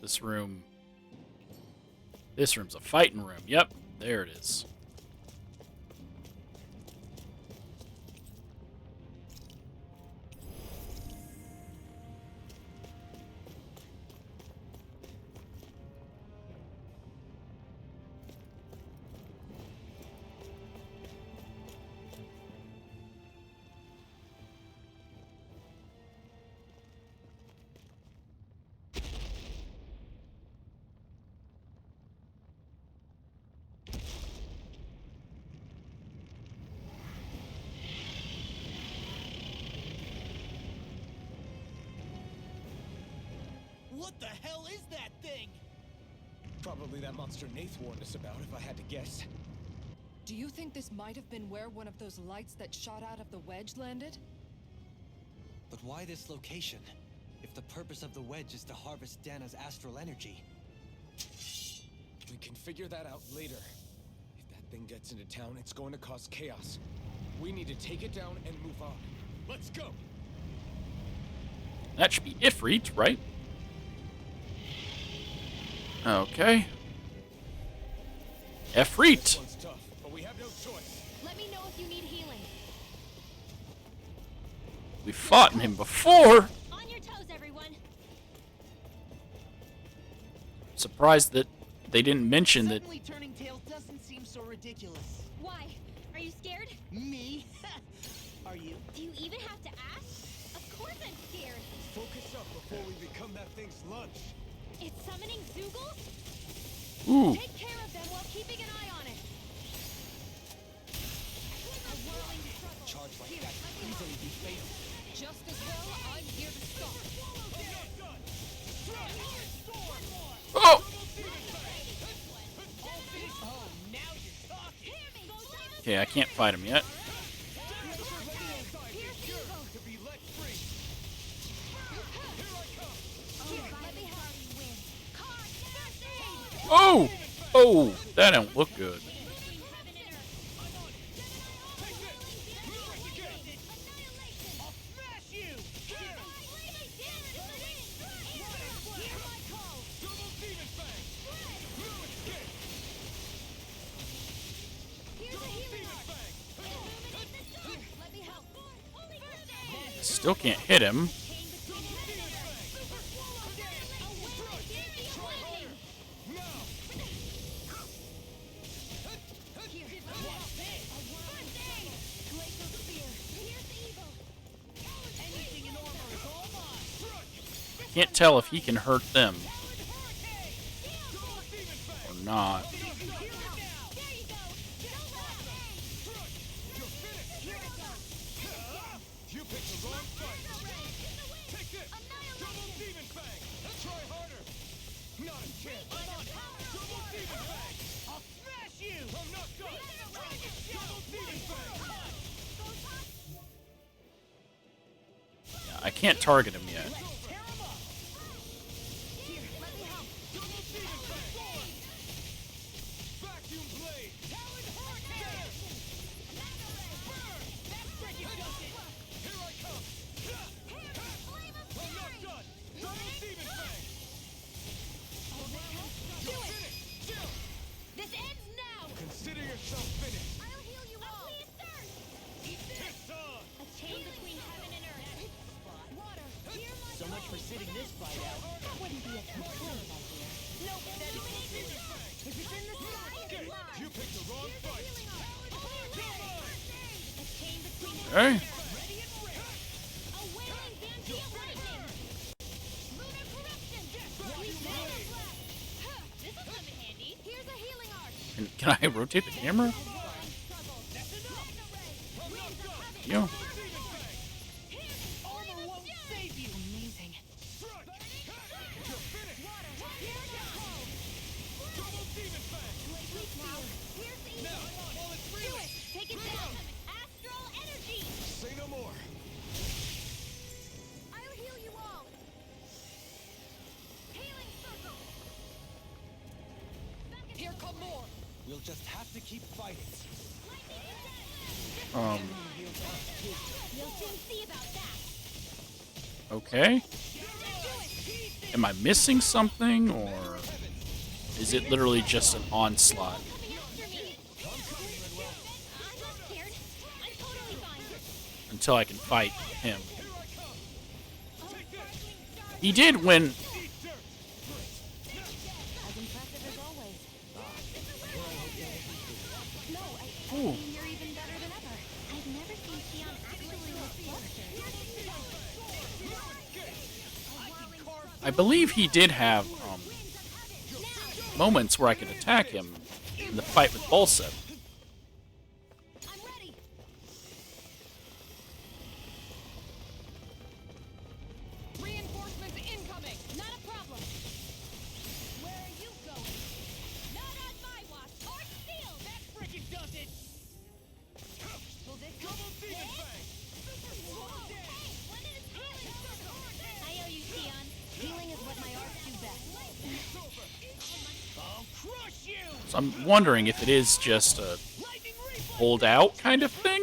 This room... This room's a fighting room. Yep, there it is. What the hell is that thing? Probably that monster Nath warned us about, if I had to guess. Do you think this might have been where one of those lights that shot out of the wedge landed? But why this location? If the purpose of the wedge is to harvest Dana's astral energy. We can figure that out later. If that thing gets into town, it's going to cause chaos. We need to take it down and move on. Let's go! That should be Ifrit, right? Okay. Ifrit! This one's tough, but we have no choice. Let me know if you need healing. We fought him before! On your toes, everyone. Surprised that they didn't mention that... Suddenly turning tail doesn't seem so ridiculous. Why? Are you scared? Me? Are you? Do you even have to ask? Of course I'm scared. Focus up before we become that thing's lunch. It's summoning Zoogles? Ooh. Take care of them while keeping an eye on it. A whirling struggle. Charge like that could easily be fatal. Just as well, I'm here to stop. Oh! Oh, now you're talking. Okay, I can't fight him yet. Oh! Oh! That don't look good. Still can't hit him. Can't tell if he can hurt them or not. I can't target him yet. So much for sitting this fight out. That wouldn't be a concern, my dear. Nope, that's if it's in the sky, it's mine. You picked the wrong fight. Okay. Can I rotate the camera? Yo. Amazing. Take it down. Astral energy. Say no more. I'll heal you all. Healing circle. Here come more. We'll just have to keep fighting. You'll soon see about that. Okay. Am I missing something, or is it literally just an onslaught Coming after me. I'm not scared. I'm totally fine. until I can fight him? He did when... As impressive as always. No, I Ooh. mean, you're even better than ever. I've never seen Xion actually look flustered. I believe he did have moments where I could attack him in the fight with Bolsep. I'm ready. Reinforcements incoming! Not a problem. Where are you going? Not on my watch. Or steel. That frickin' does it. Will this double demon fang? Whoa! Hey, when did it healing? I owe you, Xion. Healing is what my arts do best. I'll crush you. So I'm wondering if it is just a Lightning reflex. hold out kind of thing?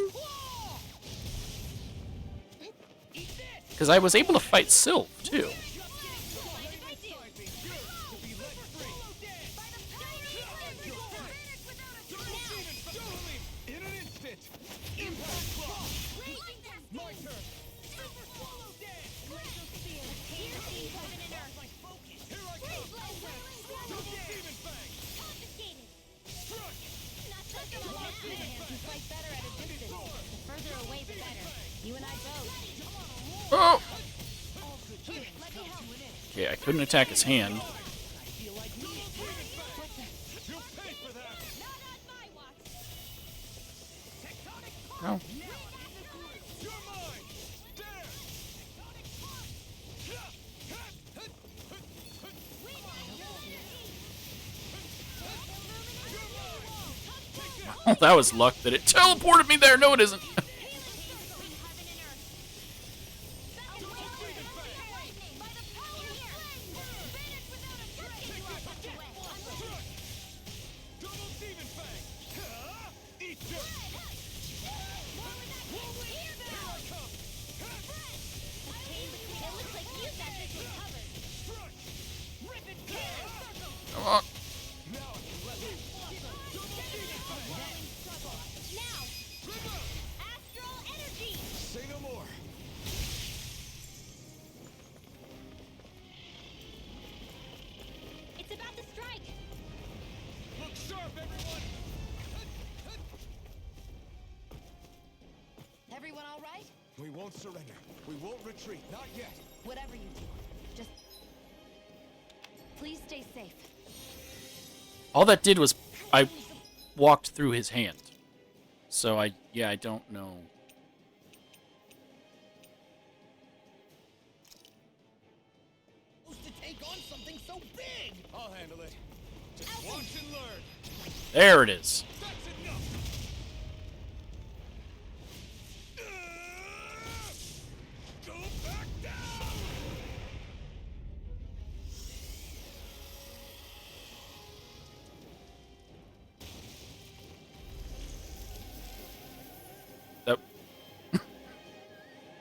Eat this. Because I was able to fight Sylph, too. What did I do? Be let free. By the power In an instant! Impact block! My turn! Super swallow dance. Glacial spear. Piercing heaven and earth. My focus. Here I come! Double demon fang! Confiscated. Crush! Not such a long Man can fight better at a distance. The further away, the better. You and I both. Oh! Here, let me help. Okay, I couldn't attack his hand. You'll pay for that! Not on my watch. Tectonic No. You're mine! There! Oh, that was luck that it teleported me there. No, it isn't. Double demon fang! Eat dirt! Come on. Say no more! It's about to strike. Look sharp, everyone! Everyone all right? We won't surrender. We won't retreat. Not yet. Whatever you do, just please stay safe. All that did was I walked through his hand. So I don't know. To take on something so big. I'll handle it. Just watch and learn. There it is. That's enough! Go back down! That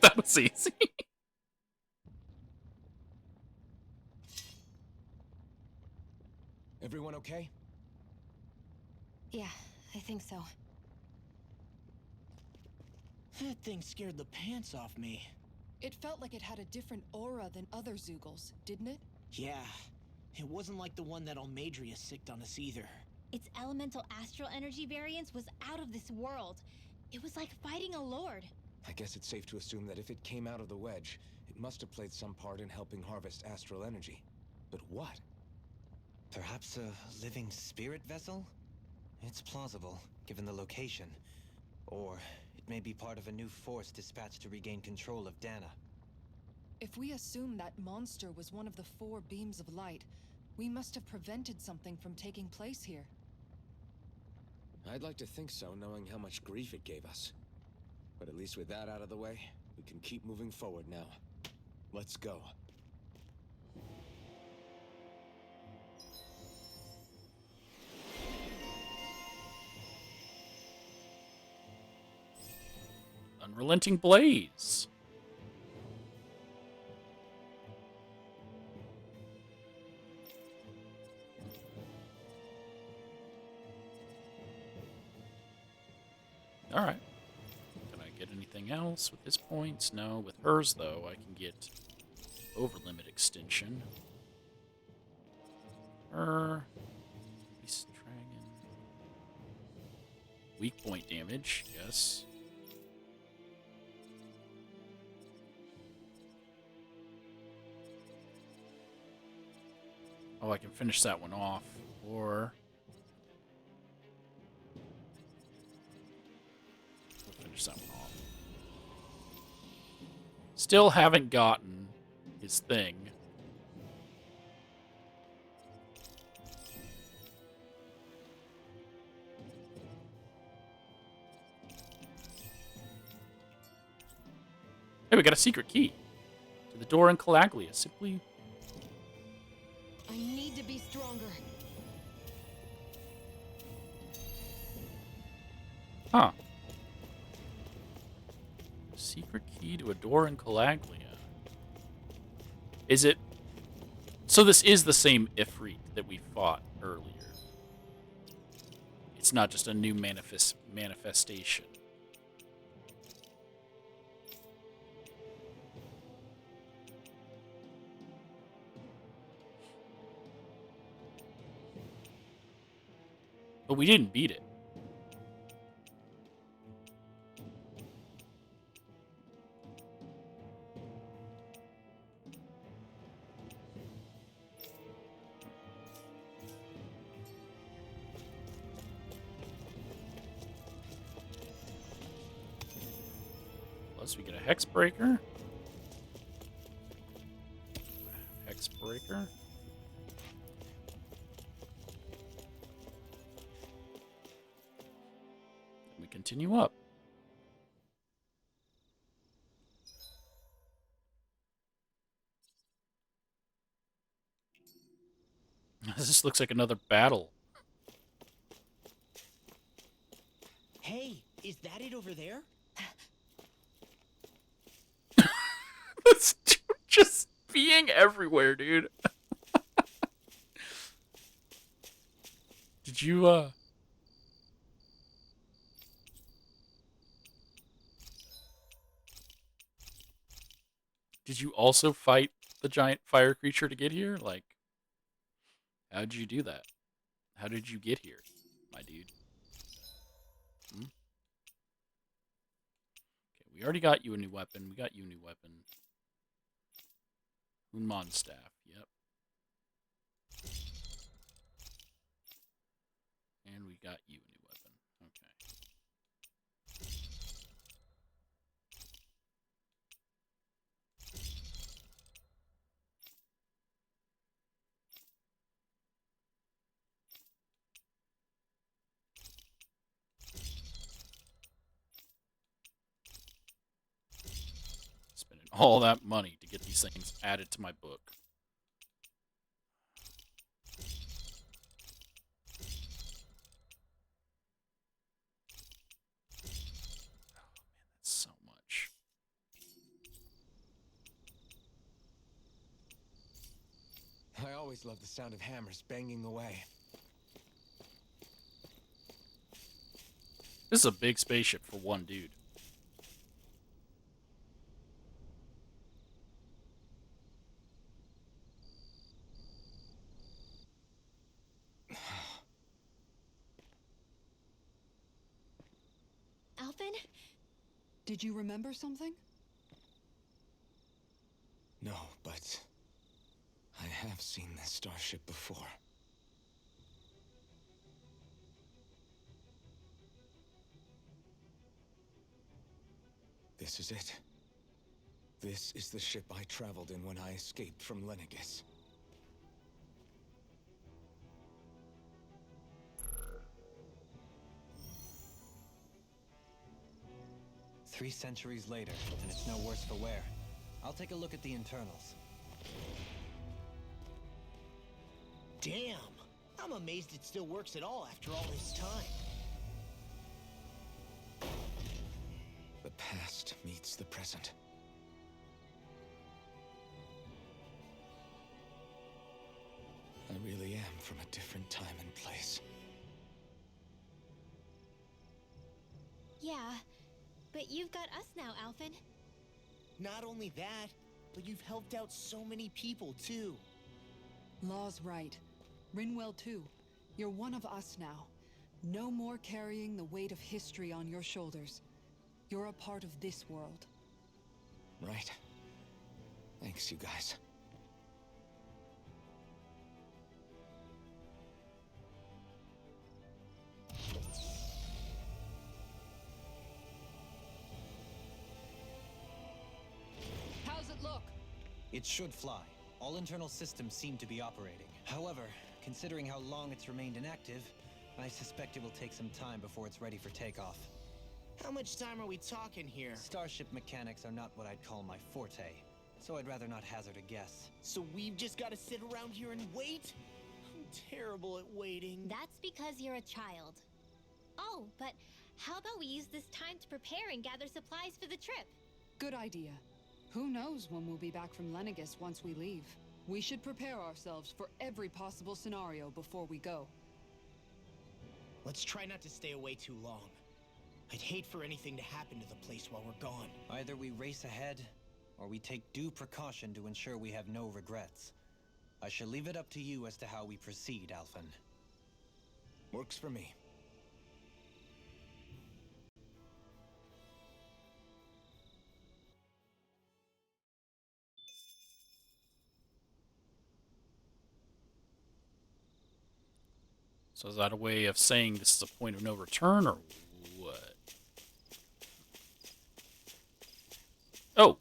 that was easy. Everyone okay? Yeah, I think so. That thing scared the pants off me. It felt like it had a different aura than other Zeugles, didn't it? Yeah, it wasn't like the one that Almadria sicked on us either. Its elemental astral energy variance was out of this world. It was like fighting a lord. I guess it's safe to assume that if it came out of the wedge, it must have played some part in helping harvest astral energy. But what? Perhaps a living spirit vessel? It's plausible, given the location. Or it may be part of a new force dispatched to regain control of Dana. If we assume that monster was one of the 4 beams of light, we must have prevented something from taking place here. I'd like to think so, knowing how much grief it gave us. But at least with that out of the way, we can keep moving forward now. Let's go. Unrelenting blaze. Alright. Can I get anything else with his points? No. With hers, though, I can get overlimit extension. Beast Dragon. Weak point damage, yes. Oh, I can finish that one off. Or we'll finish that one off. Still haven't gotten his thing. Hey, we got a secret key to the door in Calaglia. Simply. I need to be stronger. Huh. Secret key to a door in Calaglia. Is it... So this is the same Ifrit that we fought earlier. It's not just a new manifestation. But we didn't beat it. Plus we get a Hex Breaker. Hex Breaker. We continue up. This looks like another battle. Hey, is that it over there? This dude just being everywhere, dude. Did you, Did you also fight the giant fire creature to get here? Like, how did you do that? How did you get here, my dude? Hmm? Okay, we already got you a new weapon. We got you a new weapon. Unmon staff, yep. And we got you a new weapon. Okay. Spending all that money to get these things added to my book. That's so much. I always love the sound of hammers banging away. This is a big spaceship for one dude. Alvin? Did you remember something? No, but I have seen this starship before. This is it. This is the ship I traveled in when I escaped from Lenegis. Three centuries later, and it's no worse for wear. I'll take a look at the internals. Damn! I'm amazed it still works at all after all this time. The past meets the present. I really am from a different time and place. Yeah, but you've got us now, Alphen. Not only that, but you've helped out so many people, too. Law's right. Rinwell too. You're one of us now. No more carrying the weight of history on your shoulders. You're a part of this world. Right. Thanks, you guys. How's it look? It should fly. All internal systems seem to be operating. However, considering how long it's remained inactive, I suspect it will take some time before it's ready for takeoff. How much time are we talking here? Starship mechanics are not what I'd call my forte, so I'd rather not hazard a guess. So we've just got to sit around here and wait? I'm terrible at waiting. That's because you're a child. Oh, but how about we use this time to prepare and gather supplies for the trip? Good idea. Who knows when we'll be back from Lenegis once we leave? We should prepare ourselves for every possible scenario before we go. Let's try not to stay away too long. I'd hate for anything to happen to the place while we're gone. Either we race ahead, or we take due precaution to ensure we have no regrets. I shall leave it up to you as to how we proceed, Alphen. Works for me. So is that a way of saying this is a point of no return, or what? Oh!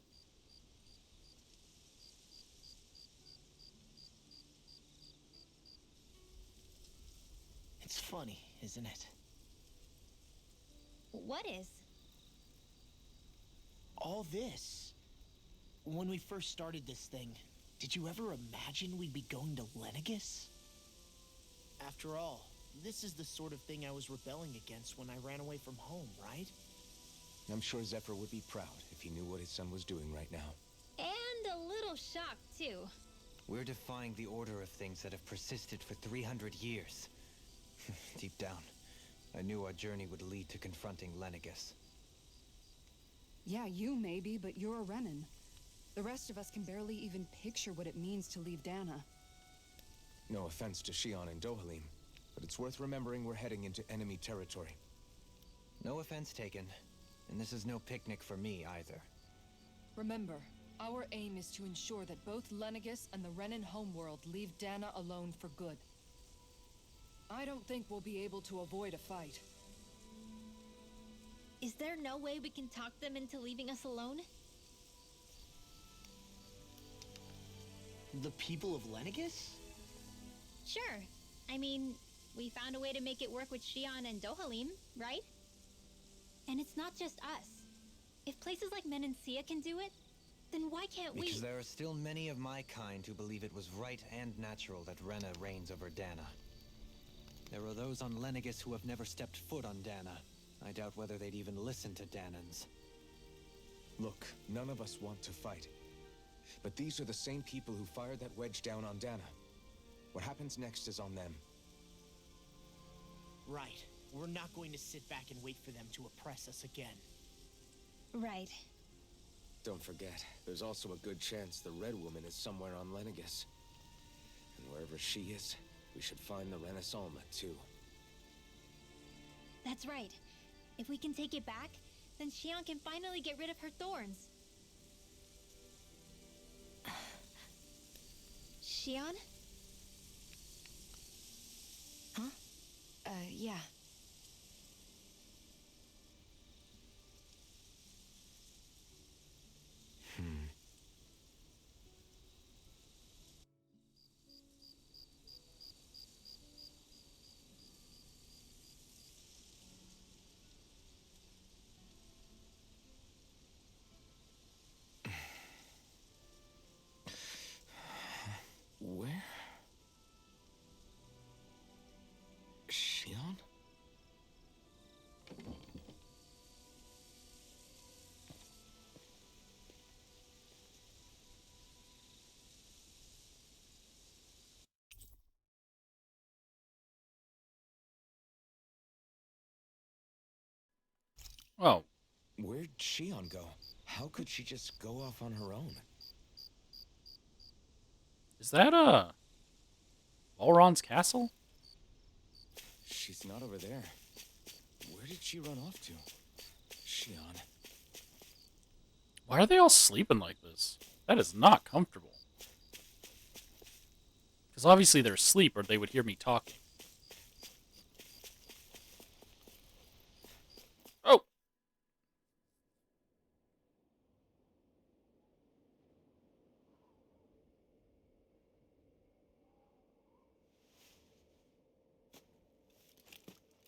It's funny, isn't it? What is? All this. When we first started this thing, did you ever imagine we'd be going to Lenegis? After all, this is the sort of thing I was rebelling against when I ran away from home, right? I'm sure Zephyr would be proud if he knew what his son was doing right now. And a little shocked, too. We're defying the order of things that have persisted for 300 years. Deep down, I knew our journey would lead to confronting Lenegis. Yeah, you maybe, but you're a Renan. The rest of us can barely even picture what it means to leave Dana. No offense to Shion and Dohalim, but it's worth remembering we're heading into enemy territory. No offense taken, and this is no picnic for me either. Remember, our aim is to ensure that both Lenegis and the Renan homeworld leave Dana alone for good. I don't think we'll be able to avoid a fight. Is there no way we can talk them into leaving us alone? The people of Lenegis? Sure. I mean, we found a way to make it work with Shion and Dohalim, right? And it's not just us. If places like Menancia can do it, then why can't we? Because there are still many of my kind who believe it was right and natural that Rena reigns over Dana. There are those on Lenegis who have never stepped foot on Dana. I doubt whether they'd even listen to Danans. Look, none of us want to fight. But these are the same people who fired that wedge down on Dana. What happens next is on them. Right. We're not going to sit back and wait for them to oppress us again. Right. Don't forget, there's also a good chance the Red Woman is somewhere on Lenegis. And wherever she is, we should find the Renaissance too. That's right. If we can take it back, then Shion can finally get rid of her thorns. Shion? Huh? Yeah. Where? Shion? Oh, Where'd Shion go? How could she just go off on her own? is that Valron's castle? She's not over there. Where did she run off to? Shion. Why are they all sleeping like this? That is not comfortable. Because obviously they're asleep or they would hear me talking. Oh!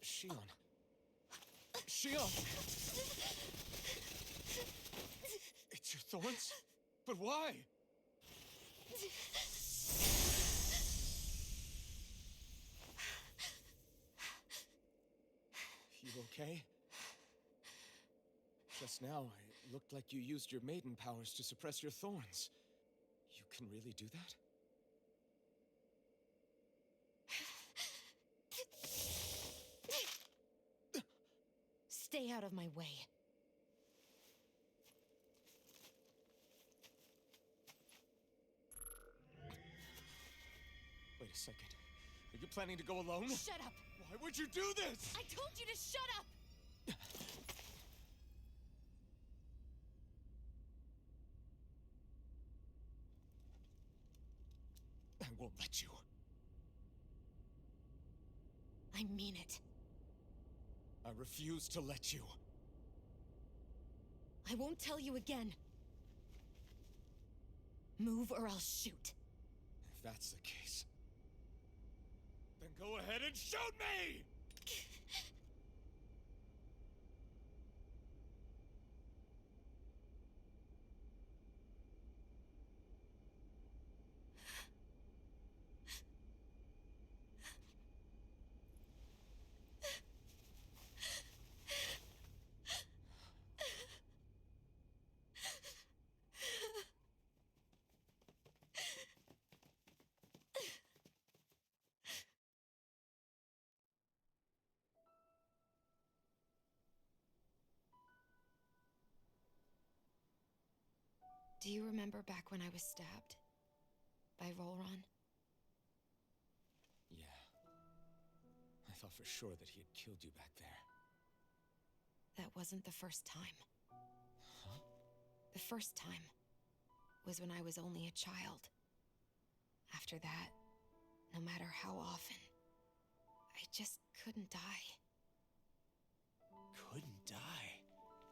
Shion. Shion! It's your thorns? But why? You okay? Just now, it looked like you used your maiden powers to suppress your thorns. You can really do that? Stay out of my way. Wait a second. Are you planning to go alone? Shut up! Why would you do this? I told you to shut up! I won't let you. I mean it. I refuse to let you. I won't tell you again. Move or I'll shoot. If that's the case, then go ahead and shoot me! Do you remember back when I was stabbed? By Rolron? Yeah. I thought for sure that he had killed you back there. That wasn't the first time. Huh? The first time was when I was only a child. After that, no matter how often, I just couldn't die. Couldn't die?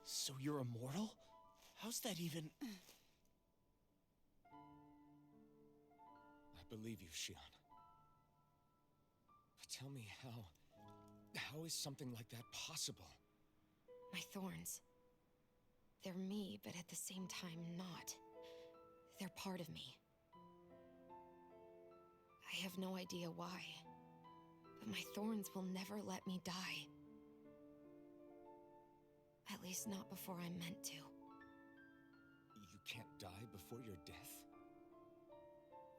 So you're immortal? How's that even... I believe you, Shion. But tell me how is something like that possible? My thorns. They're me, but at the same time not. They're part of me. I have no idea why, but my thorns will never let me die. At least not before I'm meant to. You can't die before your death?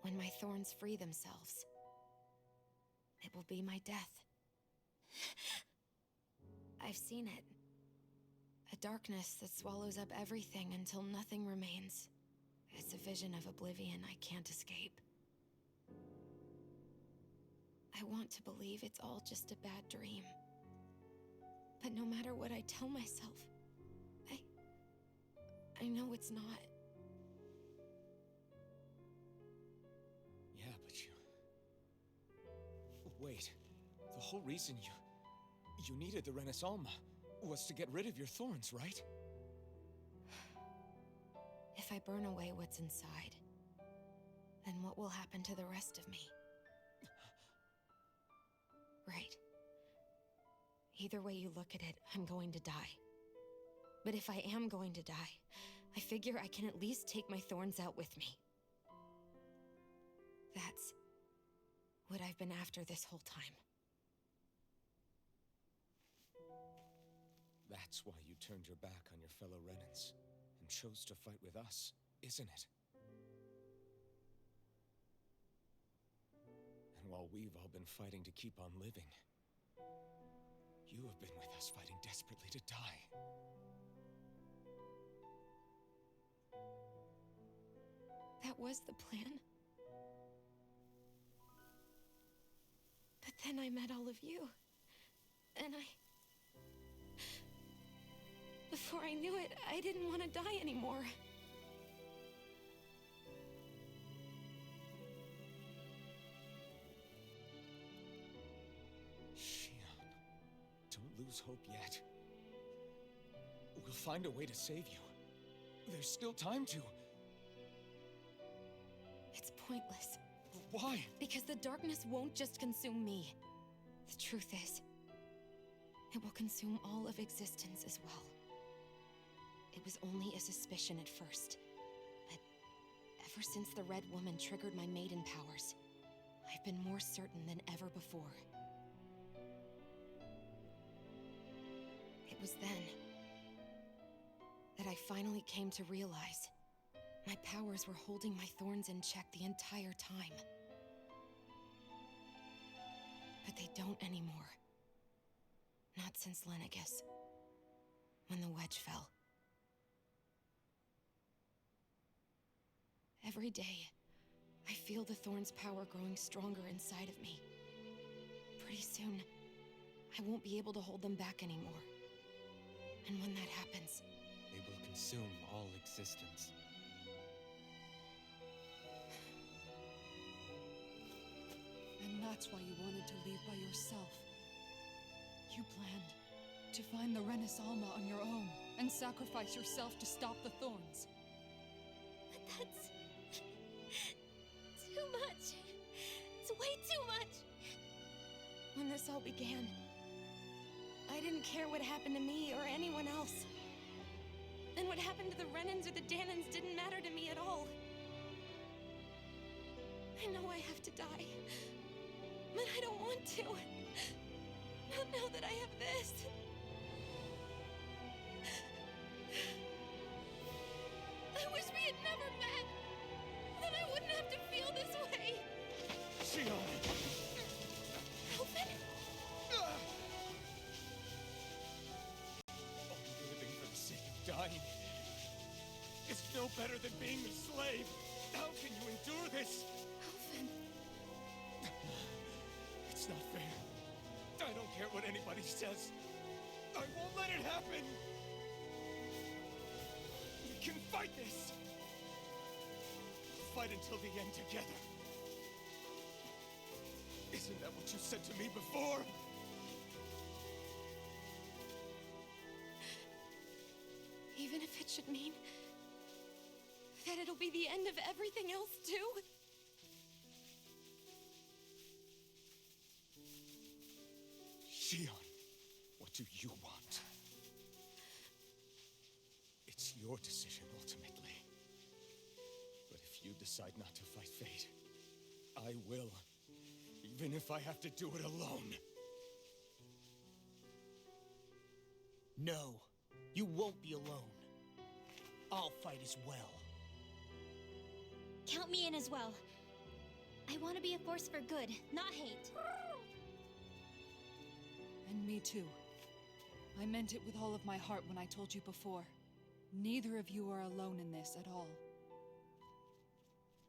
When my thorns free themselves, it will be my death. I've seen it. A darkness that swallows up everything until nothing remains. It's a vision of oblivion I can't escape. I want to believe it's all just a bad dream. But no matter what I tell myself, I know it's not. Yeah, but you... Wait. The whole reason you needed the Renaissance was to get rid of your thorns, right? If I burn away what's inside, then what will happen to the rest of me? Right. Either way you look at it, I'm going to die. But if I am going to die, I figure I can at least take my thorns out with me. That's what I've been after this whole time. That's why you turned your back on your fellow Renans and chose to fight with us, isn't it? And while we've all been fighting to keep on living, You have been with us fighting desperately to die. That was the plan. But then I met all of you. And before I knew it, I didn't want to die anymore. Shion, don't lose hope yet. We'll find a way to save you. There's still time to. It's pointless. Why? Because the darkness won't just consume me. The truth is, it will consume all of existence as well. It was only a suspicion at first, but ever since the Red Woman triggered my maiden powers, I've been more certain than ever before. It was then that I finally came to realize my powers were holding my thorns in check the entire time. But they don't anymore. Not since Lenegis, when the wedge fell. Every day, I feel the thorn's power growing stronger inside of me. Pretty soon, I won't be able to hold them back anymore. And when that happens, They will consume all existence. And that's why you wanted to leave by yourself. You planned to find the Renis Alma on your own and sacrifice yourself to stop the thorns. but that's too much. It's way too much. When this all began, I didn't care what happened to me or anyone else. And what happened to the Renans or the Danans didn't matter to me at all. I know I have to die, but I don't want to. Not now that I have this. I wish we had never met. Then I wouldn't have to feel this way. Shion! Alvin? Only living for the sake of dying is no better than being a slave. How can you endure this? Alvin. It's not fair. I don't care what anybody says. I won't let it happen. We can fight this. Fight until the end together. Isn't that what you said to me before? Even if it should mean that it'll be the end of everything else, too? Shion, what do you want? It's your decision, ultimately. But if you decide not to fight fate, I will. Even if I have to do it alone. No, you won't be alone. I'll fight as well. Count me in as well. I want to be a force for good, not hate. And me too. I meant it with all of my heart when I told you before. Neither of you are alone in this at all.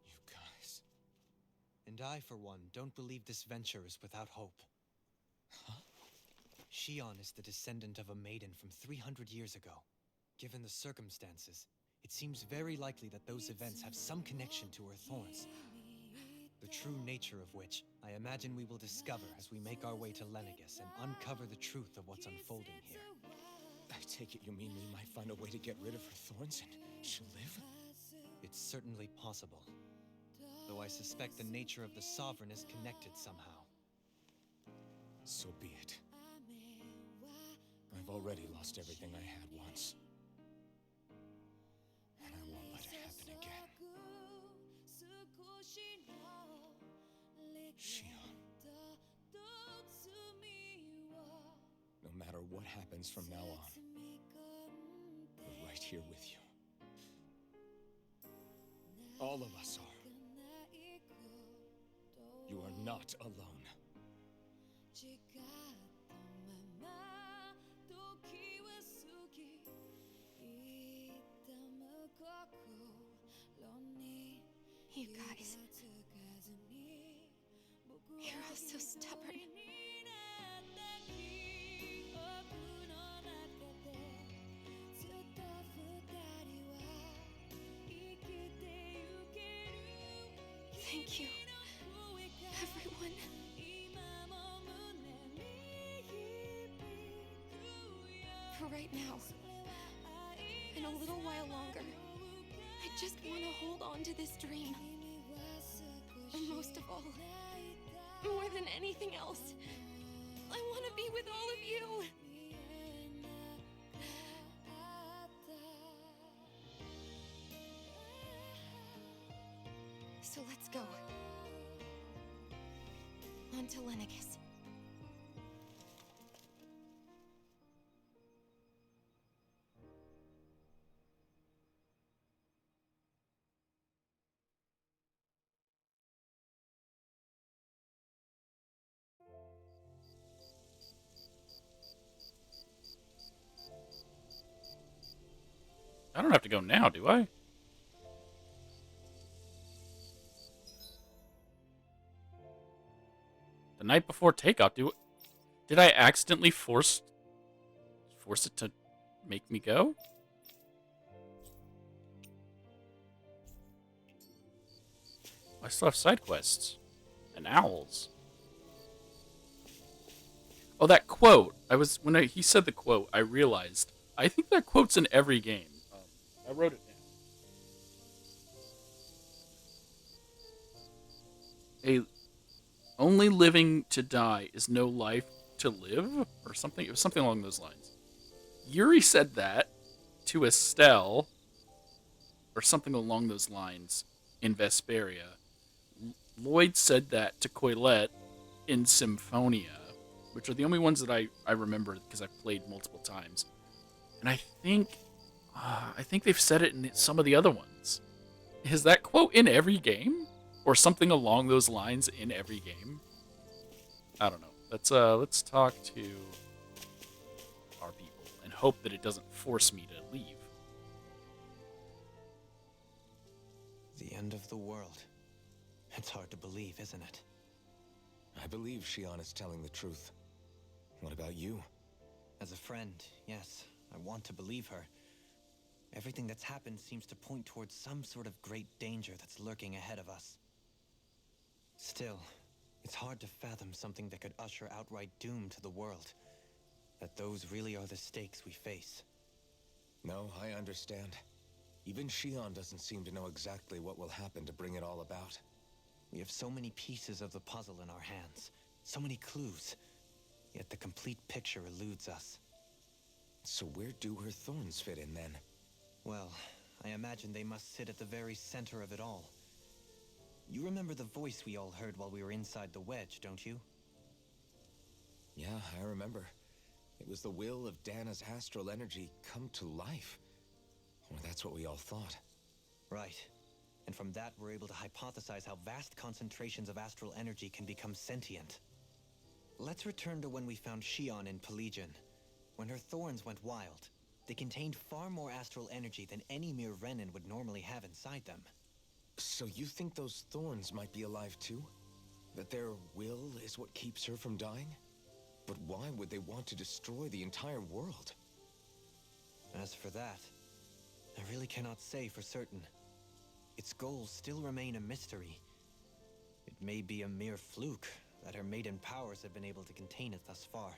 You guys. And I, for one, don't believe this venture is without hope. Huh? Shion is the descendant of a maiden from 300 years ago. Given the circumstances, it seems very likely that those events have some connection to her thorns. The true nature of which, I imagine we will discover as we make our way to Lenegis and uncover the truth of what's unfolding here. I take it you mean we might find a way to get rid of her thorns and she'll live? It's certainly possible. Though I suspect the nature of the Sovereign is connected somehow. So be it. I've already lost everything I had once. And I won't let it happen again. Shion. No matter what happens from now on, we're right here with you. All of us are. You are not alone. You guys. You're all so stubborn. Thank you, everyone. For right now, and a little while longer, I just want to hold on to this dream. And most of all, more than anything else, I want to be with all of you. So let's go. On to Lenegis. I don't have to go now, do I? The night before takeoff, did I accidentally force it to make me go? I still have side quests and owls. Oh, that quote! He said the quote, I realized I think that quote's in every game. I wrote it down. Only living to die is no life to live, or something. It was something along those lines. Yuri said that to Estelle, or something along those lines, in Vesperia. Lloyd said that to Coilette in Symphonia, which are the only ones that I remember because I've played multiple times. And I think they've said it in some of the other ones. Is that quote in every game? Or something along those lines in every game? I don't know. Let's talk to our people and hope that it doesn't force me to leave. The end of the world. It's hard to believe, isn't it? I believe Shion is telling the truth. What about you? As a friend, yes, I want to believe her. Everything that's happened seems to point towards some sort of great danger that's lurking ahead of us. Still, it's hard to fathom something that could usher outright doom to the world. That those really are the stakes we face. No, I understand. Even Shion doesn't seem to know exactly what will happen to bring it all about. We have so many pieces of the puzzle in our hands, so many clues, yet the complete picture eludes us. So where do her thorns fit in then? Well, I imagine they must sit at the very center of it all. You remember the voice we all heard while we were inside the wedge, don't you? Yeah, I remember. It was the will of Dana's astral energy come to life. Or that's what we all thought. Right. And from that, we're able to hypothesize how vast concentrations of astral energy can become sentient. Let's return to when we found Shion in Pelagian. When her thorns went wild, they contained far more astral energy than any mere Renin would normally have inside them. So you think those thorns might be alive too? That their will is what keeps her from dying? But why would they want to destroy the entire world? As for that, I really cannot say for certain. Its goals still remain a mystery. It may be a mere fluke that her maiden powers have been able to contain it thus far.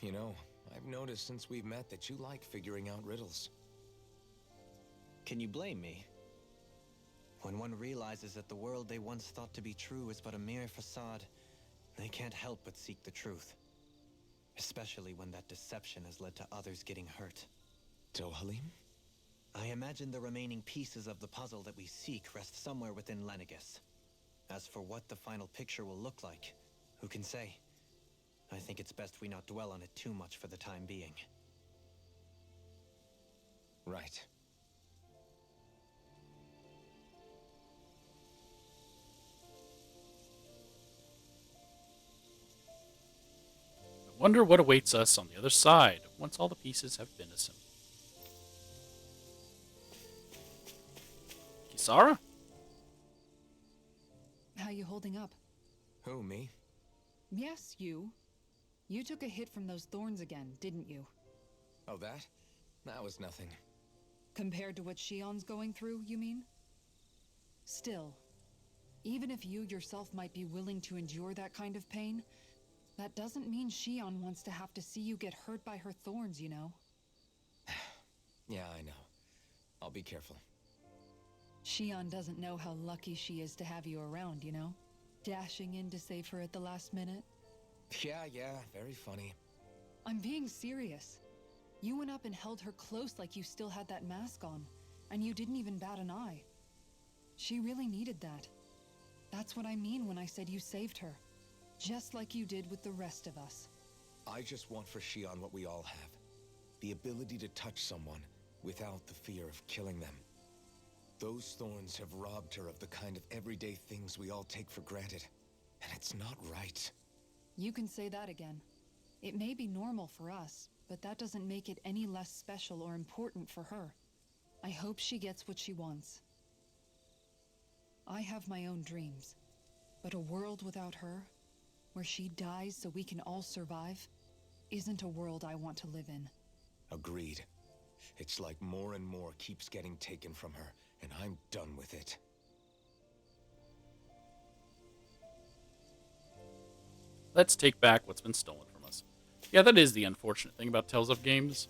You know, I've noticed since we've met that you like figuring out riddles. Can you blame me? When one realizes that the world they once thought to be true is but a mere facade, they can't help but seek the truth. Especially when that deception has led to others getting hurt. Dohalim? I imagine the remaining pieces of the puzzle that we seek rest somewhere within Lenegis. As for what the final picture will look like, who can say? I think it's best we not dwell on it too much for the time being. Right. I wonder what awaits us on the other side once all the pieces have been assembled. Kisara? How you holding up? Who, me? Yes, you. You took a hit from those thorns again, didn't you? Oh, that? That was nothing. Compared to what Shion's going through, you mean? Still, even if you yourself might be willing to endure that kind of pain, that doesn't mean Shion wants to have to see you get hurt by her thorns, you know? Yeah, I know. I'll be careful. Shion doesn't know how lucky she is to have you around, you know? Dashing in to save her at the last minute. Yeah, very funny. I'm being serious. You went up and held her close like you still had that mask on, and you didn't even bat an eye. She really needed that. That's what I mean when I said you saved her. Just like you did with the rest of us. I just want for Shion what we all have. The ability to touch someone without the fear of killing them. Those thorns have robbed her of the kind of everyday things we all take for granted. And it's not right. You can say that again. It may be normal for us, but that doesn't make it any less special or important for her. I hope she gets what she wants. I have my own dreams, but a world without her, where she dies so we can all survive, isn't a world I want to live in. Agreed. It's like more and more keeps getting taken from her, and I'm done with it. Let's take back what's been stolen from us. Yeah, that is the unfortunate thing about Tales of games.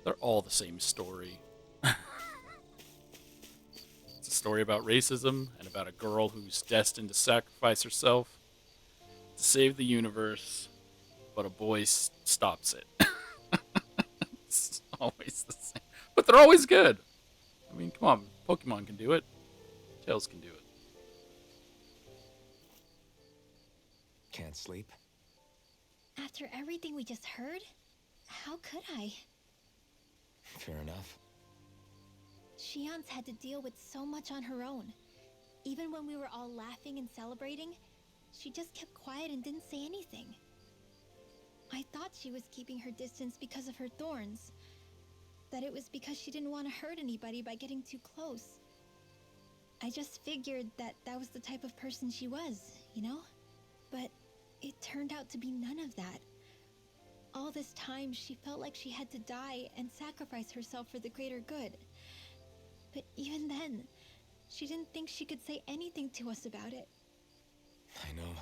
They're all the same story. It's a story about racism and about a girl who's destined to sacrifice herself to save the universe, but a boy stops it. It's always the same. But they're always good. I mean, come on. Pokemon can do it. Tales can do it. Can't sleep? After everything we just heard, how could I? Fair enough. Shion's had to deal with so much on her own. Even when we were all laughing and celebrating, she just kept quiet and didn't say anything. I thought she was keeping her distance because of her thorns. That it was because she didn't want to hurt anybody by getting too close. I just figured that that was the type of person she was, you know? But it turned out to be none of that. All this time, she felt like she had to die and sacrifice herself for the greater good. But even then, she didn't think she could say anything to us about it. I know.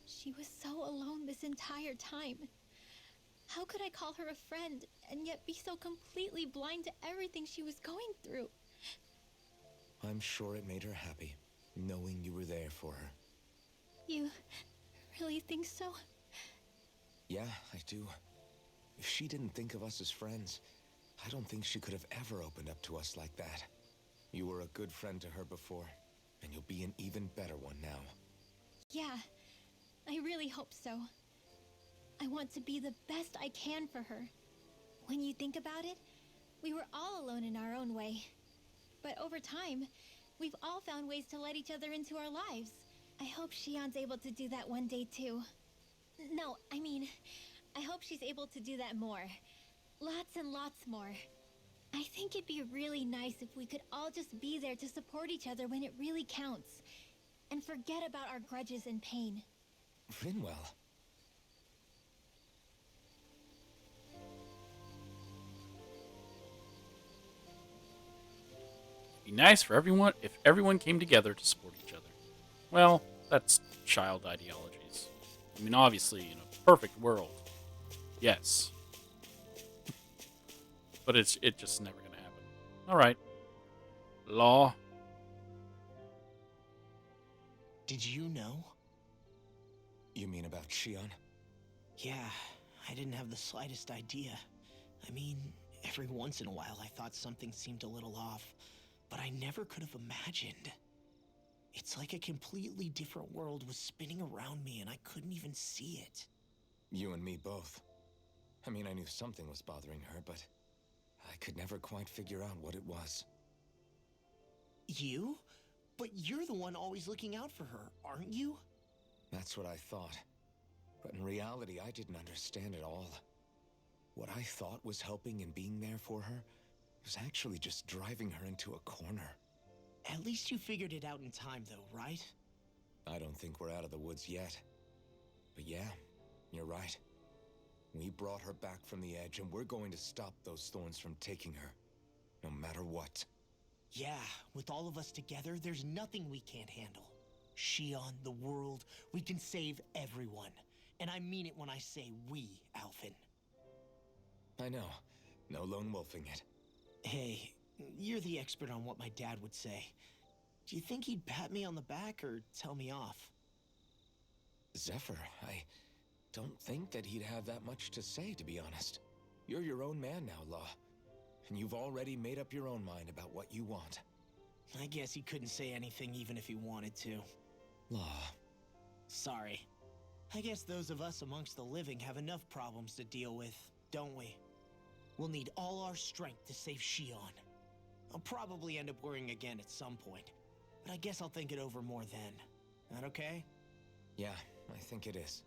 She was so alone this entire time. How could I call her a friend and yet be so completely blind to everything she was going through? I'm sure it made her happy, knowing you were there for her. You really think so? Yeah, I do. If she didn't think of us as friends, I don't think she could have ever opened up to us like that. You were a good friend to her before, and you'll be an even better one now. Yeah, I really hope so. I want to be the best I can for her. When you think about it, we were all alone in our own way. But over time, we've all found ways to let each other into our lives. I hope Shion's able to do that one day too. No, I mean, I hope she's able to do that more. Lots and lots more. I think it'd be really nice if we could all just be there to support each other when it really counts. And forget about our grudges and pain. Rinwell. It'd be nice for everyone if everyone came together to support each other. Well, that's child ideologies. I mean, obviously, in a perfect world, yes. But it's just never gonna happen. All right. Law. Did you know? You mean about Shion? Yeah, I didn't have the slightest idea. I mean, every once in a while I thought something seemed a little off, but I never could have imagined. It's like a completely different world was spinning around me and I couldn't even see it. You and me both. I mean, I knew something was bothering her, but I could never quite figure out what it was. You? But you're the one always looking out for her, aren't you? That's what I thought. But in reality, I didn't understand it all. What I thought was helping and being there for her was actually just driving her into a corner. At least you figured it out in time, though, right? I don't think we're out of the woods yet. But yeah, you're right. We brought her back from the edge, and we're going to stop those thorns from taking her. No matter what. Yeah, with all of us together, there's nothing we can't handle. Shion, the world, we can save everyone. And I mean it when I say we, Alphen. I know. No lone wolfing it. Hey, you're the expert on what my dad would say. Do you think he'd pat me on the back or tell me off? Zephyr, I don't think that he'd have that much to say, to be honest. You're your own man now, Law. And you've already made up your own mind about what you want. I guess he couldn't say anything even if he wanted to. Law. Sorry. I guess those of us amongst the living have enough problems to deal with, don't we? We'll need all our strength to save Shion. I'll probably end up worrying again at some point, but I guess I'll think it over more then. That okay? Yeah, I think it is.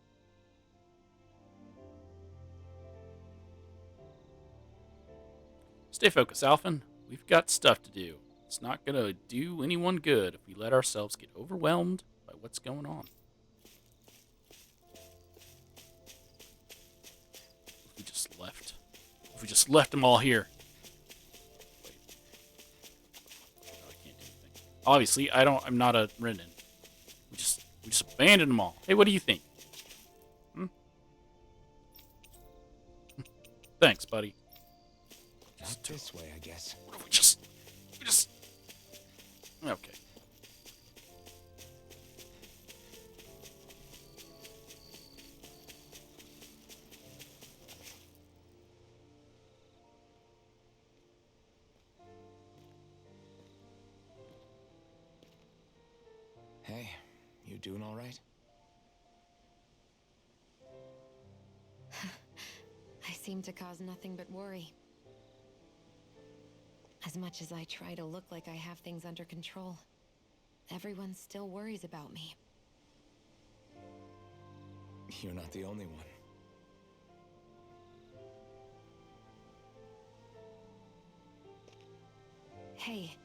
Stay focused, Alphen. We've got stuff to do. It's not gonna do anyone good if we let ourselves get overwhelmed by what's going on. If we just left. If we just left them all here. Wait. No, I can't do anything. Obviously, I'm not a Renin. We just abandoned them all. Hey, what do you think? Thanks, buddy. Not this way, I guess. What if we just... Okay. Hey, you doing all right? I seem to cause nothing but worry. As much as I try to look like I have things under control, everyone still worries about me. You're not the only one. Hey,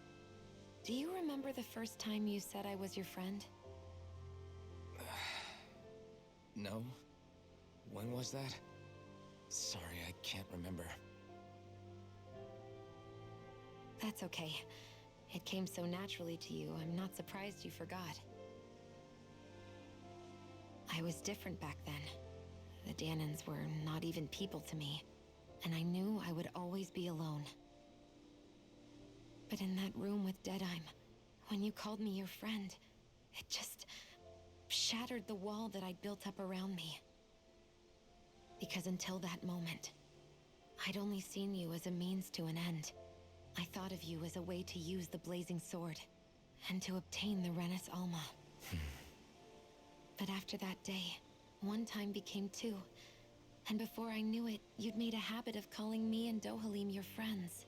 do you remember the first time you said I was your friend? No? When was that? Sorry, I can't remember. That's okay. It came so naturally to you, I'm not surprised you forgot. I was different back then. The Danans were not even people to me, and I knew I would always be alone. But in that room with Deadime, when you called me your friend, it just shattered the wall that I'd built up around me. Because until that moment, I'd only seen you as a means to an end. I thought of you as a way to use the blazing sword, and to obtain the Renis Alma. But after that day, one time became two, and before I knew it, you'd made a habit of calling me and Dohalim your friends.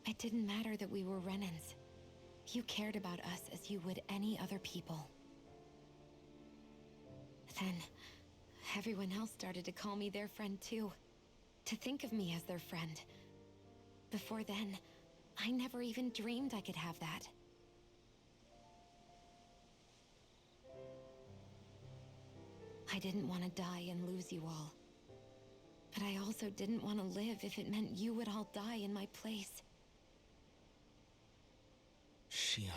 It didn't matter that we were Renins. You cared about us as you would any other people. Then, everyone else started to call me their friend too. To think of me as their friend. Before then, I never even dreamed I could have that. I didn't want to die and lose you all. But I also didn't want to live if it meant you would all die in my place. Shion.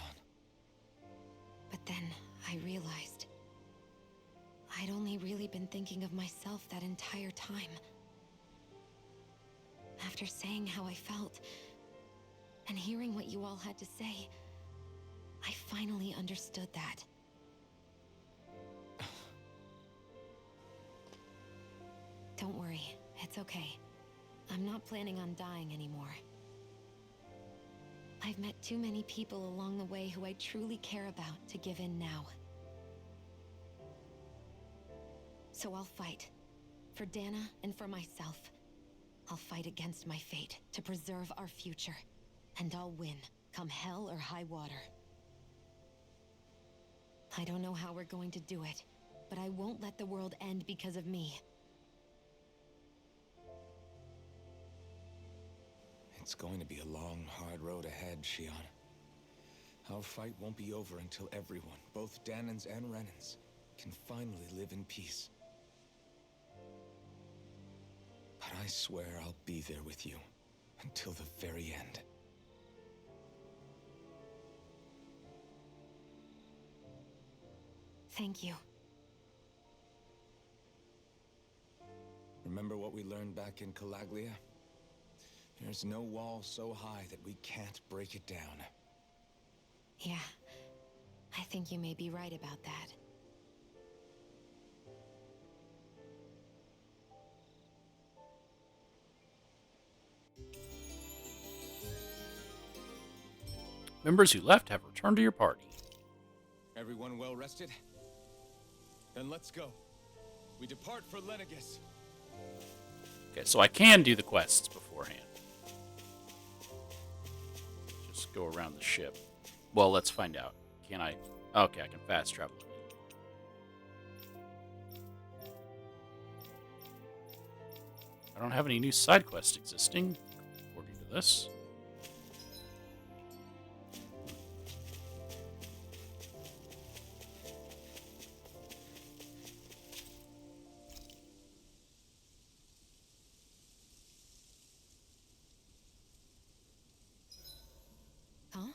But then I realized I'd only really been thinking of myself that entire time. After saying how I felt, and hearing what you all had to say, I finally understood that. Don't worry, it's okay. I'm not planning on dying anymore. I've met too many people along the way who I truly care about to give in now. So I'll fight. For Dana and for myself. I'll fight against my fate to preserve our future. And I'll win, come hell or high water. I don't know how we're going to do it, but I won't let the world end because of me. It's going to be a long, hard road ahead, Shion. Our fight won't be over until everyone, both Danans and Renans, can finally live in peace. But I swear I'll be there with you until the very end. Thank you. Remember what we learned back in Calaglia? There's no wall so high that we can't break it down. Yeah, I think you may be right about that. Members who left have returned to your party. Everyone well rested? Then let's go. We depart for Lenegis. Okay, so I can do the quests beforehand. Just go around the ship. Well, let's find out. Can I? Okay, I can fast travel. I don't have any new side quests existing, according to this. Huh?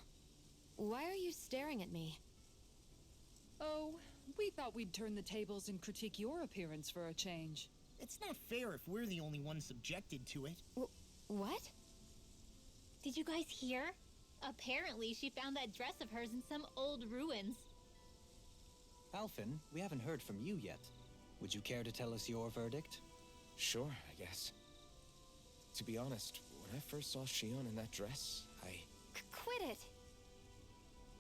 Why are you staring at me? Oh, we thought we'd turn the tables and critique your appearance for a change. It's not fair if we're the only ones subjected to it. What? Did you guys hear? Apparently, she found that dress of hers in some old ruins. Alphen, we haven't heard from you yet. Would you care to tell us your verdict? Sure, I guess. To be honest, when I first saw Shion in that dress, I Quit it!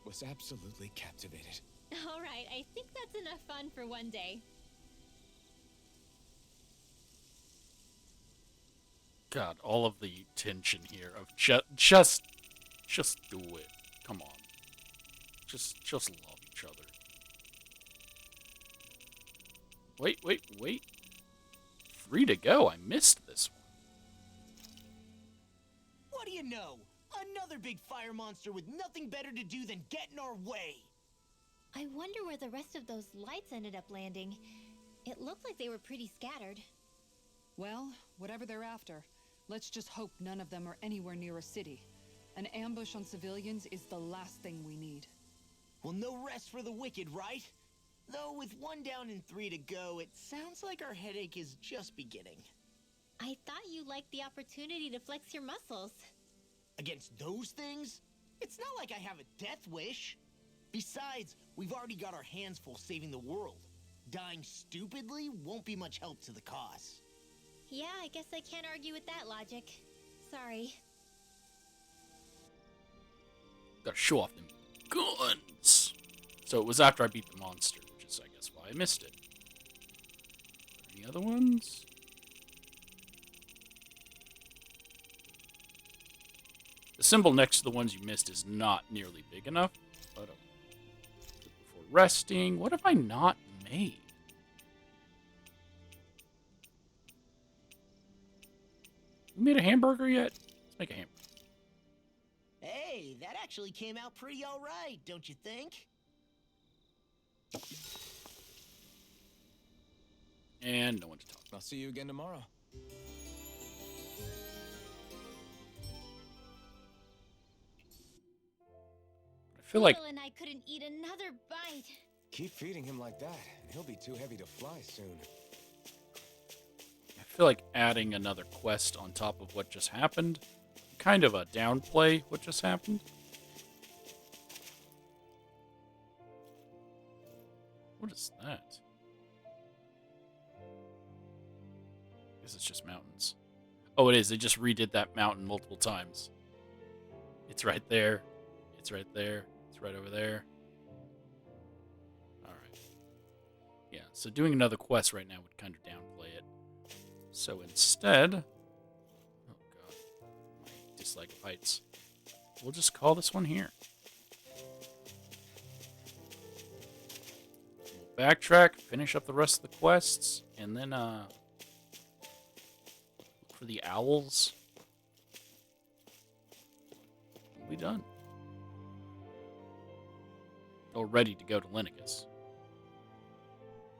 was absolutely captivated. Alright, I think that's enough fun for one day. God, all of the tension here of just do it. Come on. Just love each other. Wait. Free to go. I missed this one. What do you know? Another big fire monster with nothing better to do than get in our way. I wonder where the rest of those lights ended up landing. It looked like they were pretty scattered. Well, whatever they're after, let's just hope none of them are anywhere near a city. An ambush on civilians is the last thing we need. Well, no rest for the wicked, right? Though with 1 down and 3 to go, it sounds like our headache is just beginning. I thought you liked the opportunity to flex your muscles. Against those things? It's not like I have a death wish. Besides, we've already got our hands full saving the world. Dying stupidly won't be much help to the cause. Yeah, I guess I can't argue with that logic. Sorry. Gotta show off them guns. So it was after I beat the monster, which is, I guess, why I missed it. Any other ones? The symbol next to the ones you missed is not nearly big enough. But before resting, what have I not made? We made a hamburger yet? Let's make a hamburger. Hey, that actually came out pretty alright, don't you think? And no one to talk. I'll see you again tomorrow. I feel like Phil and I couldn't eat another bite. Keep feeding him like that, and he'll be too heavy to fly soon. adding another quest on top of what just happened. Kind of a downplay what just happened. What is that? I guess it's just mountains. Oh, it is. They just redid that mountain multiple times. It's right there. It's right there. It's right over there. Alright. Yeah, so doing another quest right now would kind of downplay it. So instead... Oh god. My dislike of heights. We'll just call this one here. We'll backtrack, finish up the rest of the quests, and then, look for the owls. We'll be done. or ready to go to Lenegus.